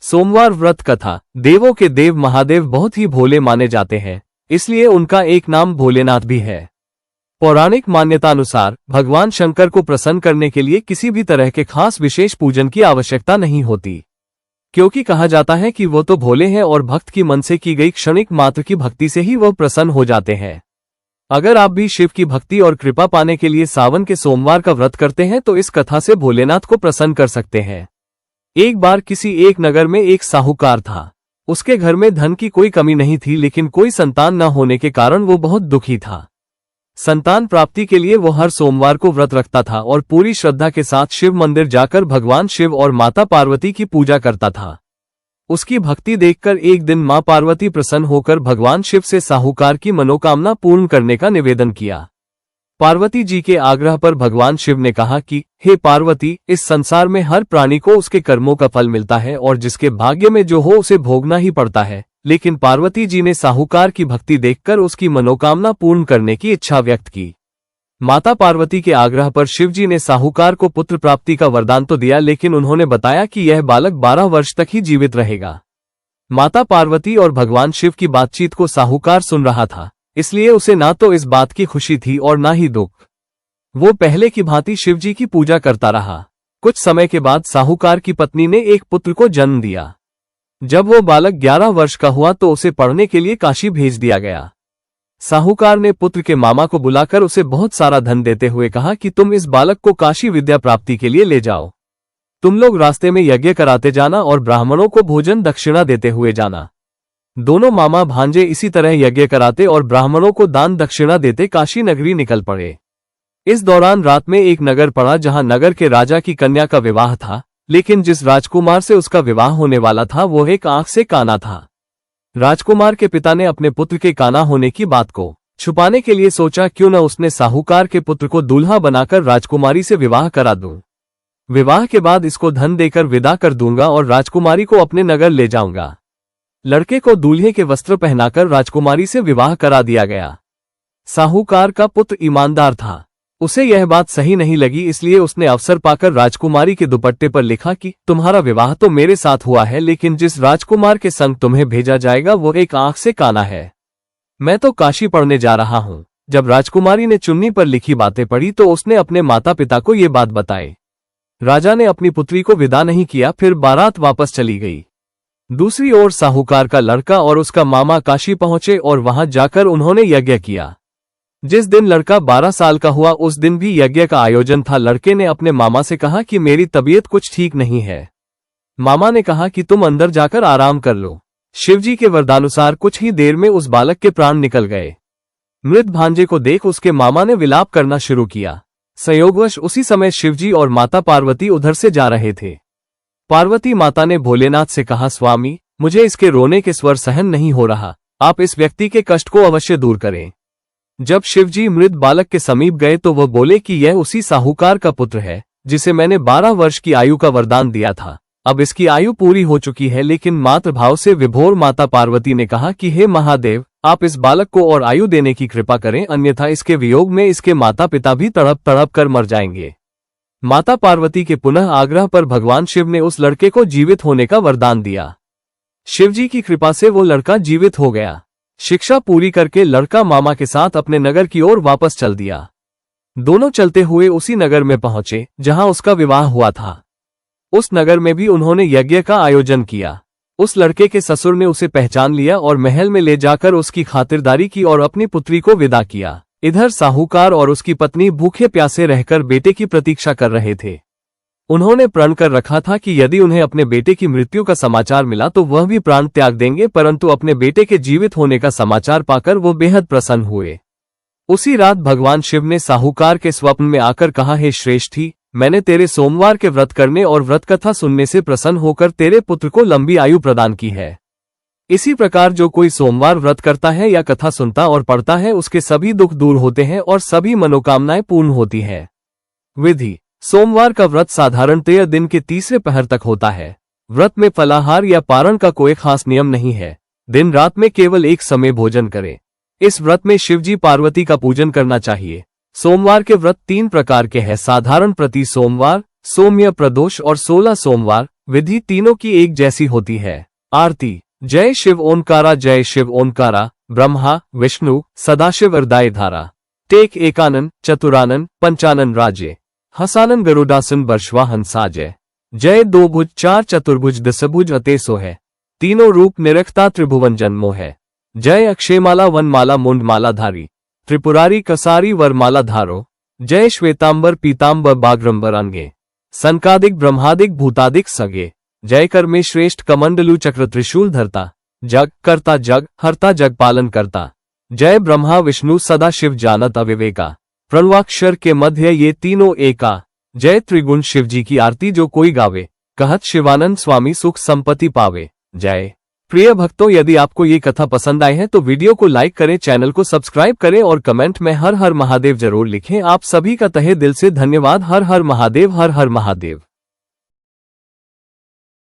सोमवार व्रत कथा। देवों के देव महादेव बहुत ही भोले माने जाते हैं, इसलिए उनका एक नाम भोलेनाथ भी है। पौराणिक मान्यतानुसार भगवान शंकर को प्रसन्न करने के लिए किसी भी तरह के खास विशेष पूजन की आवश्यकता नहीं होती, क्योंकि कहा जाता है कि वो तो भोले हैं और भक्त की मन से की गई क्षणिक मात्र की भक्ति से ही वह प्रसन्न हो जाते हैं। अगर आप भी शिव की भक्ति और कृपा पाने के लिए सावन के सोमवार का व्रत करते हैं तो इस कथा से भोलेनाथ को प्रसन्न कर सकते हैं। एक बार किसी एक नगर में एक साहूकार था। उसके घर में धन की कोई कमी नहीं थी, लेकिन कोई संतान न होने के कारण वो बहुत दुखी था। संतान प्राप्ति के लिए वो हर सोमवार को व्रत रखता था और पूरी श्रद्धा के साथ शिव मंदिर जाकर भगवान शिव और माता पार्वती की पूजा करता था। उसकी भक्ति देखकर एक दिन मां पार्वती प्रसन्न होकर भगवान शिव से साहूकार की मनोकामना पूर्ण करने का निवेदन किया। पार्वती जी के आग्रह पर भगवान शिव ने कहा कि हे पार्वती, इस संसार में हर प्राणी को उसके कर्मों का फल मिलता है और जिसके भाग्य में जो हो उसे भोगना ही पड़ता है। लेकिन पार्वती जी ने साहूकार की भक्ति देखकर उसकी मनोकामना पूर्ण करने की इच्छा व्यक्त की। माता पार्वती के आग्रह पर शिवजी ने साहूकार को पुत्र प्राप्ति का वरदान तो दिया, लेकिन उन्होंने बताया कि यह बालक 12 वर्ष तक ही जीवित रहेगा। माता पार्वती और भगवान शिव की बातचीत को साहूकार सुन रहा था, इसलिए उसे ना तो इस बात की खुशी थी और ना ही दुख। वो पहले की भांति शिवजी की पूजा करता रहा। कुछ समय के बाद साहूकार की पत्नी ने एक पुत्र को जन्म दिया। जब वो बालक 11 वर्ष का हुआ तो उसे पढ़ने के लिए काशी भेज दिया गया। साहूकार ने पुत्र के मामा को बुलाकर उसे बहुत सारा धन देते हुए कहा कि तुम इस बालक को काशी विद्या प्राप्ति के लिए ले जाओ। तुम लोग रास्ते में यज्ञ कराते जाना और ब्राह्मणों को भोजन दक्षिणा देते हुए जाना। दोनों मामा भांजे इसी तरह यज्ञ कराते और ब्राह्मणों को दान दक्षिणा देते काशी नगरी निकल पड़े। इस दौरान रात में एक नगर पड़ा जहां नगर के राजा की कन्या का विवाह था, लेकिन जिस राजकुमार से उसका विवाह होने वाला था वो एक आंख से काना था। राजकुमार के पिता ने अपने पुत्र के काना होने की बात को छुपाने के लिए सोचा क्यों न उसने साहूकार के पुत्र को दूल्हा बनाकर राजकुमारी से विवाह करा दूं। विवाह के बाद इसको धन देकर विदा कर दूंगा और राजकुमारी को अपने नगर ले जाऊंगा। लड़के को दूल्हे के वस्त्र पहनाकर राजकुमारी से विवाह करा दिया गया। साहूकार का पुत्र ईमानदार था, उसे यह बात सही नहीं लगी, इसलिए उसने अवसर पाकर राजकुमारी के दुपट्टे पर लिखा कि तुम्हारा विवाह तो मेरे साथ हुआ है, लेकिन जिस राजकुमार के संग तुम्हें भेजा जाएगा वो एक आंख से काना है। मैं तो काशी पढ़ने जा रहा हूँ। जब राजकुमारी ने चुन्नी पर लिखी बातें पढ़ी तो उसने अपने माता पिता को ये बात बताई। राजा ने अपनी पुत्री को विदा नहीं किया, फिर बारात वापस चली गई। दूसरी ओर साहूकार का लड़का और उसका मामा काशी पहुंचे और वहां जाकर उन्होंने यज्ञ किया। जिस दिन लड़का 12 साल का हुआ उस दिन भी यज्ञ का आयोजन था। लड़के ने अपने मामा से कहा कि मेरी तबीयत कुछ ठीक नहीं है। मामा ने कहा कि तुम अंदर जाकर आराम कर लो। शिवजी के वरदानुसार कुछ ही देर में उस बालक के प्राण निकल गए। मृत भांजे को देख उसके मामा ने विलाप करना शुरू किया। संयोगवश उसी समय शिवजी और माता पार्वती उधर से जा रहे थे। पार्वती माता ने भोलेनाथ से कहा, स्वामी, मुझे इसके रोने के स्वर सहन नहीं हो रहा, आप इस व्यक्ति के कष्ट को अवश्य दूर करें। जब शिवजी मृत बालक के समीप गए तो वह बोले कि यह उसी साहूकार का पुत्र है जिसे मैंने 12 वर्ष की आयु का वरदान दिया था। अब इसकी आयु पूरी हो चुकी है। लेकिन मातृभाव से विभोर माता पार्वती ने कहा कि हे महादेव, आप इस बालक को और आयु देने की कृपा करें, अन्यथा इसके वियोग में इसके माता पिता भी तड़प तड़प कर मर जाएंगे। माता पार्वती के पुनः आग्रह पर भगवान शिव ने उस लड़के को जीवित होने का वरदान दिया। शिवजी की कृपा से वो लड़का जीवित हो गया। शिक्षा पूरी करके लड़का मामा के साथ अपने नगर की ओर वापस चल दिया। दोनों चलते हुए उसी नगर में पहुंचे जहां उसका विवाह हुआ था। उस नगर में भी उन्होंने यज्ञ का आयोजन किया। उस लड़के के ससुर ने उसे पहचान लिया और महल में ले जाकर उसकी खातिरदारी की और अपनी पुत्री को विदा किया। इधर साहूकार और उसकी पत्नी भूखे प्यासे रहकर बेटे की प्रतीक्षा कर रहे थे। उन्होंने प्रण कर रखा था कि यदि उन्हें अपने बेटे की मृत्यु का समाचार मिला तो वह भी प्राण त्याग देंगे, परंतु अपने बेटे के जीवित होने का समाचार पाकर वो बेहद प्रसन्न हुए। उसी रात भगवान शिव ने साहूकार के स्वप्न में आकर कहा, हे श्रेष्ठी, मैंने तेरे सोमवार के व्रत करने और व्रत कथा सुनने से प्रसन्न होकर तेरे पुत्र को लंबी आयु प्रदान की है। इसी प्रकार जो कोई सोमवार व्रत करता है या कथा सुनता और पढ़ता है उसके सभी दुख दूर होते हैं और सभी मनोकामनाएं पूर्ण होती है। विधि: सोमवार का व्रत साधारणतया दिन के तीसरे पहर तक होता है। व्रत में फलाहार या पारण का कोई खास नियम नहीं है। दिन रात में केवल एक समय भोजन करें। इस व्रत में शिवजी पार्वती का पूजन करना चाहिए। सोमवार के व्रत 3 प्रकार के हैं: साधारण प्रति सोमवार, सौम्य प्रदोष और 16 सोमवार विधि तीनों की एक जैसी होती है। आरती। जय शिव ओंकारा, जय शिव ओंकारा, ब्रह्मा विष्णु सदाशिव हृदय धारा। टेक एकानन चतुरानन पंचानन राजे, हसानन गरुडासन बर्षवा हंसाजय। जय दो भुज चार चतुर्भुज दसभुज अतेसो है, तीनों रूप निरखता त्रिभुवन जन्मो है। जय अक्षयमाला वनमाला मुंडमाला धारी, त्रिपुरारी कसारी वरमाला धारो। जय श्वेतांबर पीतांबर बाग्रंबर अंगे, सनकादिक ब्रह्मादिक भूतादिक सगे। जय कर में श्रेष्ठ कमंडलु चक्र त्रिशूल धरता, जग करता जग हरता जग पालन करता। जय ब्रह्मा विष्णु सदा शिव जानत अविवेका, प्रणवाक्षर के मध्य ये तीनों एका। जय त्रिगुण शिव जी की आरती जो कोई गावे, कहत शिवानंद स्वामी सुख संपत्ति पावे। जय। प्रिय भक्तों, यदि आपको ये कथा पसंद आई है तो वीडियो को लाइक करें, चैनल को सब्सक्राइब करें और कमेंट में हर हर महादेव जरूर लिखें। आप सभी का तहे दिल से धन्यवाद। हर हर महादेव, हर हर महादेव।